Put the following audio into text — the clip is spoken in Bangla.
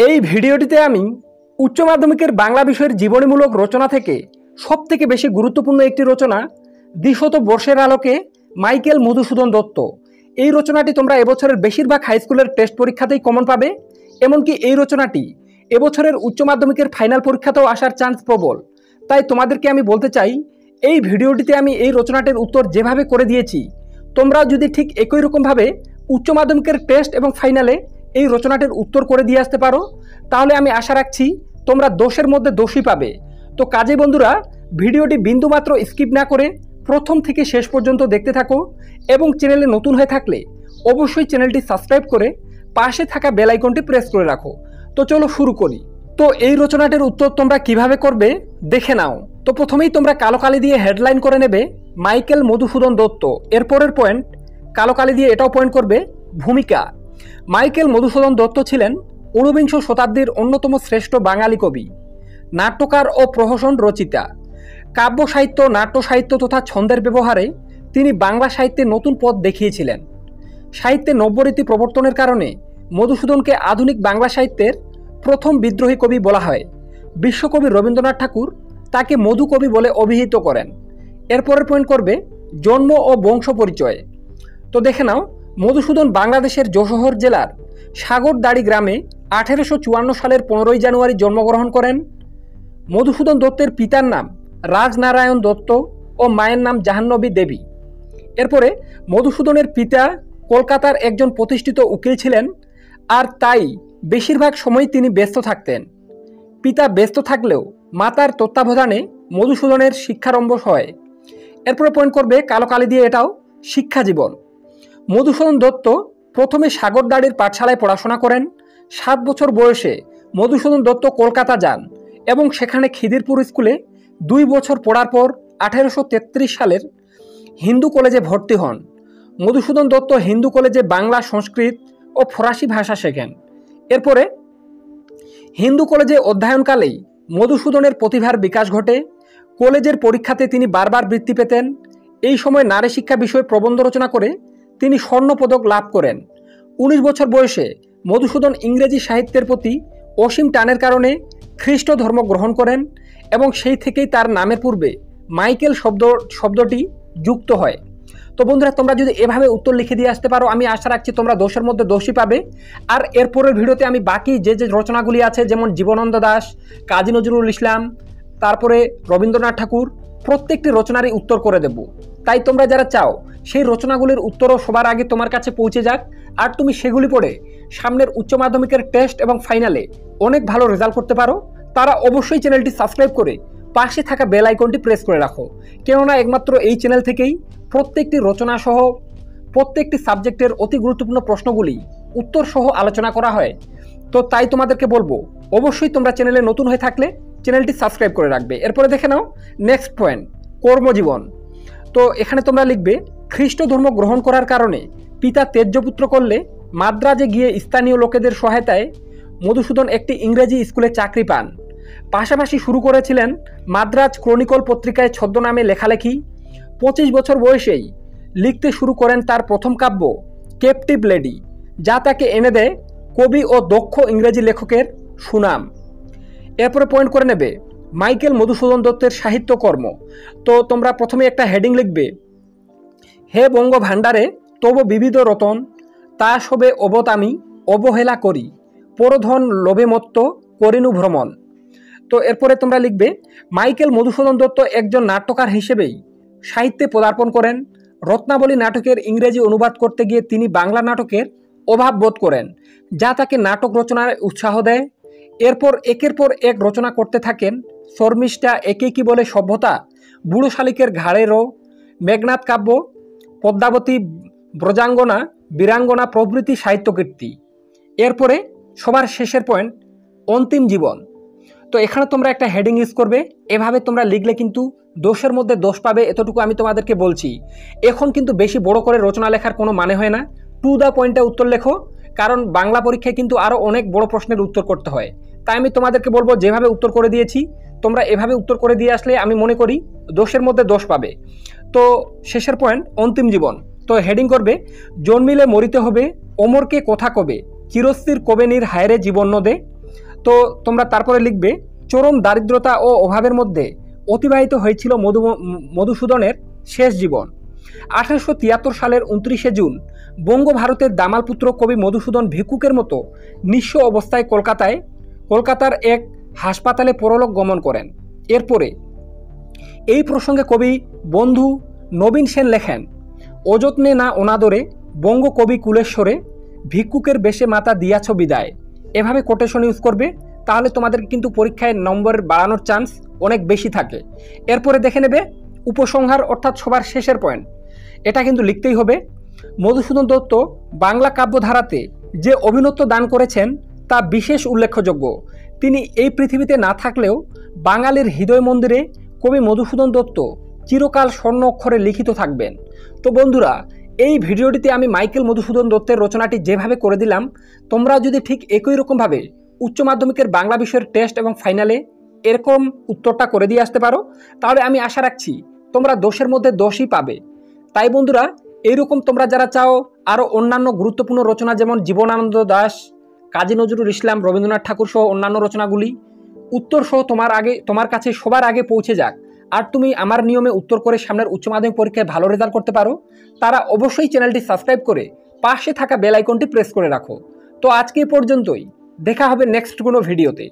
এই ভিডিওটিতে আমি উচ্চ মাধ্যমিকের বাংলা বিষয়ের জীবনীমূলক রচনা থেকে সবথেকে বেশি গুরুত্বপূর্ণ একটি রচনা দ্বিশত বর্ষের আলোকে মাইকেল মধুসূদন দত্ত। এই রচনাটি তোমরা এবছরের বেশিরভাগ হাই স্কুলের টেস্ট পরীক্ষাতেই কমন পাবে। এমনকি এই রচনাটি এবছরের উচ্চ মাধ্যমিকের ফাইনাল পরীক্ষাতেও আসার চান্স প্রবল। তাই তোমাদেরকে আমি বলতে চাই, এই ভিডিওটিতে আমি এই রচনাটির উত্তর যেভাবে করে দিয়েছি, তোমরা যদি ঠিক একই রকমভাবে উচ্চ মাধ্যমিকের টেস্ট এবং ফাইনালে এই রচনাটির উত্তর করে দিয়ে আসতে পারো, তাহলে আমি আশা রাখছি তোমরা দোষের মধ্যে দোষই পাবে। তো কাজে বন্ধুরা, ভিডিওটি বিন্দুমাত্র স্কিপ না করে প্রথম থেকে শেষ পর্যন্ত দেখতে থাকো এবং চ্যানেলে নতুন হয়ে থাকলে অবশ্যই চ্যানেলটি সাবস্ক্রাইব করে পাশে থাকা বেল আইকনটি প্রেস করে রাখো। তো চলো শুরু করি। তো এই রচনাটির উত্তর তোমরা কিভাবে করবে দেখে নাও। তো প্রথমেই তোমরা কালো কালি দিয়ে হেডলাইন করে নেবে মাইকেল মধুসূদন দত্ত। এরপরের পয়েন্ট কালো কালি দিয়ে এটাও পয়েন্ট করবে ভূমিকা। মাইকেল মধুসূদন দত্ত ছিলেন ঊনবিংশ শতাব্দীর অন্যতম শ্রেষ্ঠ বাঙালি কবি, নাট্যকার ও প্রহসন রচিতা। কাব্য সাহিত্য, নাট্য সাহিত্য তথা ছন্দের ব্যবহারে তিনি বাংলা সাহিত্যে নতুন পথ দেখিয়েছিলেন। সাহিত্যে নব্যরীতি প্রবর্তনের কারণে মধুসূদনকে আধুনিক বাংলা সাহিত্যের প্রথম বিদ্রোহী কবি বলা হয়। বিশ্বকবি রবীন্দ্রনাথ ঠাকুর তাকে মধুকবি বলে অভিহিত করেন। এরপরের পয়েন্ট করবে জন্ম ও বংশ পরিচয়। তো দেখে নাও, মধুসূদন বাংলাদেশের যশোহর জেলার সাগরদাড়ি গ্রামে 1854 সালের 15ই জানুয়ারি জন্মগ্রহণ করেন। মধুসূদন দত্তের পিতার নাম রাজনারায়ণ দত্ত ও মায়ের নাম জাহ্নবী দেবী। এরপরে মধুসূদনের পিতা কলকাতার একজন প্রতিষ্ঠিত উকিল ছিলেন, আর তাই বেশিরভাগ সময় তিনি ব্যস্ত থাকতেন। পিতা ব্যস্ত থাকলেও মাতার তত্ত্বাবধানে মধুসূদনের শিক্ষারম্ভ হয়। এরপরে পয়েন্ট করবে কালো কালি দিয়ে এটাও শিক্ষা জীবন। মধুসূদন দত্ত প্রথমে সাগরদাড়ির পাঠশালায় পড়াশোনা করেন। 7 বছর বয়সে মধুসূদন দত্ত কলকাতা যান এবং সেখানে খিদিরপুর স্কুলে 2 বছর পড়ার পর 1833 সালের হিন্দু কলেজে ভর্তি হন। মধুসূদন দত্ত হিন্দু কলেজে বাংলা, সংস্কৃত ও ফরাসি ভাষা শেখেন। এরপরে হিন্দু কলেজে অধ্যয়নকালেই মধুসূদনের প্রতিভার বিকাশ ঘটে। কলেজের পরীক্ষাতে তিনি বারবার বৃত্তি পেতেন। এই সময় নারী শিক্ষা বিষয়ে প্রবন্ধ রচনা করে তিনি স্বর্ণপদক লাভ করেন। 19 বছর বয়সে মধুসূদন ইংরেজি সাহিত্যের প্রতি অসীম টানের কারণে খ্রিস্ট ধর্ম গ্রহণ করেন এবং সেই থেকেই তার নামের পূর্বে মাইকেল শব্দটি যুক্ত হয়। তো বন্ধুরা, তোমরা যদি এভাবে উত্তর লিখে দিয়ে আসতে পারো, আমি আশা রাখছি তোমরা দোষের মধ্যে দোষই পাবে। আর এরপরের ভিডিওতে আমি বাকি যে রচনাগুলি আছে, যেমন জীবনানন্দ দাশ, কাজী নজরুল ইসলাম, তারপরে রবীন্দ্রনাথ ঠাকুর, প্রত্যেকটি রচনারই উত্তর করে দেব। তাই তোমরা যারা চাও সেই রচনাগুলির উত্তরও সবার আগে তোমার কাছে পৌঁছে যাক, আর তুমি সেগুলি পড়ে সামনের উচ্চ মাধ্যমিকের টেস্ট এবং ফাইনালে অনেক ভালো রেজাল্ট করতে পারো, তারা অবশ্যই চ্যানেলটি সাবস্ক্রাইব করে পাশে থাকা বেল আইকনটি প্রেস করে রাখো। কেননা একমাত্র এই চ্যানেল থেকেই প্রত্যেকটি রচনা সহ প্রত্যেকটি সাবজেক্টের অতি গুরুত্বপূর্ণ প্রশ্নগুলি উত্তর সহ আলোচনা করা হয়। তো তাই তোমাদেরকে বলবো, অবশ্যই তোমরা চ্যানেলে নতুন হয়ে থাকলে চ্যানেলটি সাবস্ক্রাইব করে রাখবে। এরপরে দেখে নাও নেক্সট পয়েন্ট, কর্মজীবন। তো এখানে তোমরা লিখবে খ্রিস্ট ধর্ম গ্রহণ করার কারণে পিতা ত্যায্যপুত্র করলে মাদ্রাজে গিয়ে স্থানীয় লোকেদের সহায়তায় মধুসূদন একটি ইংরেজি স্কুলে চাকরি পান। পাশাপাশি শুরু করেছিলেন মাদ্রাজ ক্রনিকল পত্রিকায় ছদ্মনামে লেখালেখি। 25 বছর বয়সেই লিখতে শুরু করেন তার প্রথম কাব্য ক্যাপটিভ লেডি, যা তাকে এনে দেয় কবি ও দক্ষ ইংরেজি লেখকের সুনাম। এরপরে পয়েন্ট করে নেবে মাইকেল মধুসূদন দত্তের সাহিত্যকর্ম। তো তোমরা প্রথমে একটা হেডিং লিখবে, হে বঙ্গ ভাণ্ডারে তব বিবিধ রতন, তা সবে অবতামি অবহেলা করি, পরধন লোভে মত্ত করিনু ভ্রমণ। তো এরপরে তোমরা লিখবে মাইকেল মধুসূদন দত্ত একজন নাট্যকার হিসেবেই সাহিত্যে পদার্পণ করেন। রত্নাবলী নাটকের ইংরেজি অনুবাদ করতে গিয়ে তিনি বাংলা নাটকের অভাব বোধ করেন, যা তাকে নাটক রচনায় উৎসাহ দেয়। এরপর একের পর এক রচনা করতে থাকেন শর্মিষ্ঠা, একে কি বলে সভ্যতা, বুড়ো শালিকের ঘাড়েরও, মেঘনাদ কাব্য, পদ্মাবতী, ব্রজাঙ্গনা, বীরাঙ্গনা প্রভৃতি সাহিত্যকীর্তি। এরপরে সবার শেষের পয়েন্ট অন্তিম জীবন। তো এখানে তোমরা একটা হেডিং ইউজ করবে। এভাবে তোমরা লিখলে কিন্তু দোষের মধ্যে দোষ পাবে, এতটুকু আমি তোমাদেরকে বলছি। এখন কিন্তু বেশি বড় করে রচনা লেখার কোনো মানে হয় না, টু দ্য পয়েন্টে উত্তর লেখো, কারণ বাংলা পরীক্ষায় কিন্তু আরও অনেক বড় প্রশ্নের উত্তর করতে হয়। তাই আমি তোমাদেরকে বলবো, যেভাবে উত্তর করে দিয়েছি তোমরা এভাবে উত্তর করে দিয়ে আসলে আমি মনে করি দোষের মধ্যে দোষ পাবে। তো শেষের পয়েন্ট অন্তিম জীবন। তো হেডিং করবে জন্মিলে মরিতে হবে, অমরকে কথা কবে, চিরস্থির কবে নির হায়রে জীবন নদে, তো তোমরা তারপরে লিখবে চরম দারিদ্রতা ও অভাবের মধ্যে অতিবাহিত হয়েছিল মধুসূদনের শেষ জীবন। 1873 সালের 29শে জুন বঙ্গভারতের দামালপুত্র কবি মধুসূদন ভিক্ষুকের মতো নিঃস্ব অবস্থায় কলকাতার এক হাসপাতালে পরলোক গমন করেন। এরপরে এই প্রসঙ্গে কবি বন্ধু নবীন সেন লেখেন, অযত্নে না অনাদরে বঙ্গ কবি কুলেশ্বরে ভিক্ষুকের বেশে মাতা দিয়াছ বিদায়। এভাবে কোটেশন ইউজ করবে, তাহলে তোমাদের কিন্তু পরীক্ষায় নম্বর বাড়ানোর চান্স অনেক বেশি থাকে। এরপরে দেখে নেবে উপসংহার, অর্থাৎ সবার শেষের পয়েন্ট, এটা কিন্তু লিখতেই হবে। মধুসূদন দত্ত বাংলা কাব্যধারাতে যে অভিনত্ব দান করেছেন তা বিশেষ উল্লেখযোগ্য। তিনি এই পৃথিবীতে না থাকলেও বাঙালির হৃদয় মন্দিরে কবি মধুসূদন দত্ত চিরকাল স্বর্ণ অক্ষরে লিখিত থাকবেন। তো বন্ধুরা, এই ভিডিওটিতে আমি মাইকেল মধুসূদন দত্তের রচনাটি যেভাবে করে দিলাম, তোমরা যদি ঠিক একই রকমভাবে উচ্চ মাধ্যমিকের বাংলা বিষয়ের টেস্ট এবং ফাইনালে এরকম উত্তরটা করে দিয়ে আসতে পারো, তাহলে আমি আশা রাখছি তোমরা 10-এর মধ্যে 10ই পাবে। তাই বন্ধুরা, এইরকম তোমরা যারা চাও আরও অন্যান্য গুরুত্বপূর্ণ রচনা যেমন জীবনানন্দ দাশ, কাজী নজরুল ইসলাম, রবীন্দ্রনাথ ঠাকুর সহ অন্যান্য রচনাগুলি উত্তর সহ তোমার কাছে সবার আগে পৌঁছে যাক, আর তুমি আমার নিয়মে উত্তর করে সামনের উচ্চ মাধ্যমিক পরীক্ষায় ভালো রেজাল্ট করতে পারো, তারা অবশ্যই চ্যানেলটি সাবস্ক্রাইব করে পাশে থাকা বেল আইকনটি প্রেস করে রাখো। তো আজকে পর্যন্তই, দেখা হবে নেক্সট কোনো ভিডিওতে।